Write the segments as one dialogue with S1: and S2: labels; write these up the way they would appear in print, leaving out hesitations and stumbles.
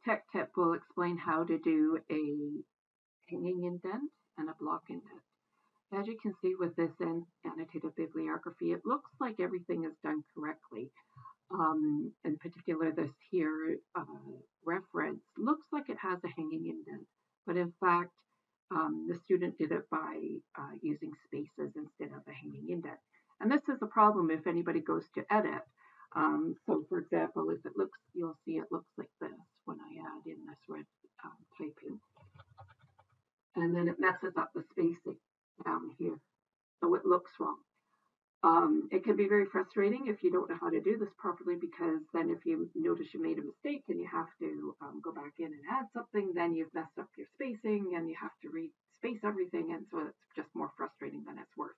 S1: tech tip will explain how to do a hanging indent and a block indent. As you can see with this annotated bibliography, it looks like everything is done correctly. In particular, this here reference looks like it has a hanging indent, but in fact, the student did it by using spaces instead of a hanging indent. And this is a problem if anybody goes to edit. So for example, if it looks, you'll see it looks like this when I add in this red typing. And then it messes up the spacing down here. So it looks wrong. It can be very frustrating if you don't know how to do this properly, because then if you notice you made a mistake and you have to go back in and add something, then you've messed up your spacing and you have to respace everything, and so it's just more frustrating than it's worth.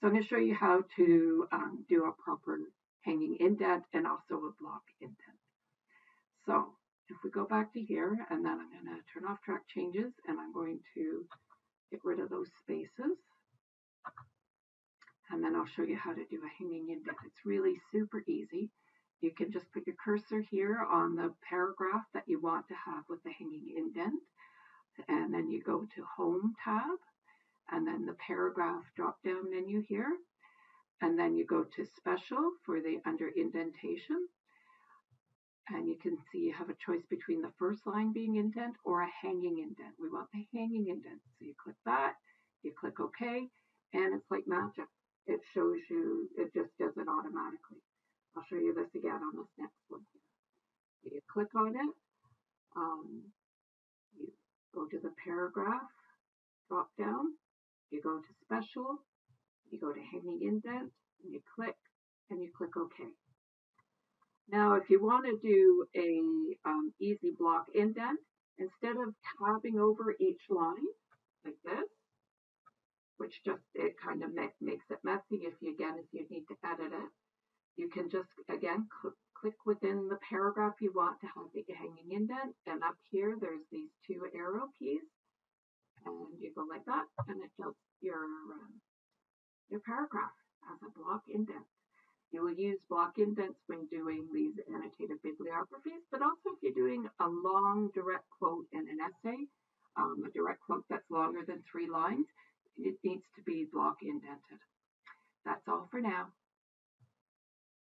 S1: So I'm going to show you how to do a proper hanging indent and also a block indent. So if we go back to here, and then I'm going to turn off track changes, and I'm going to get rid of those spaces. And then I'll show you how to do a hanging indent. It's really super easy. You can just put your cursor here on the paragraph that you want to have with the hanging indent. And then you go to Home tab, and then the paragraph drop-down menu here. And then you go to Special for the under indentation. And you can see you have a choice between the first line being indent or a hanging indent. We want the hanging indent. So you click that, you click OK, and it's like magic. It shows you, it just does it automatically. I'll show you this again on this next one. You click on it, you go to the paragraph drop down, you go to Special, you go to Hanging Indent, and you click OK. Now, if you want to do a easy block indent, instead of tabbing over each line like this, which just, it kind of makes it messy if you need to edit it, you can just, again, click within the paragraph you want to have the hanging indent, and up here there's these two arrow keys, and you go like that, and it does your paragraph as a block indent. You will use block indents when doing these annotated bibliographies, but also if you're doing a long direct quote in an essay, a direct quote that's longer than 3 lines, it needs to be block indented. That's all for now.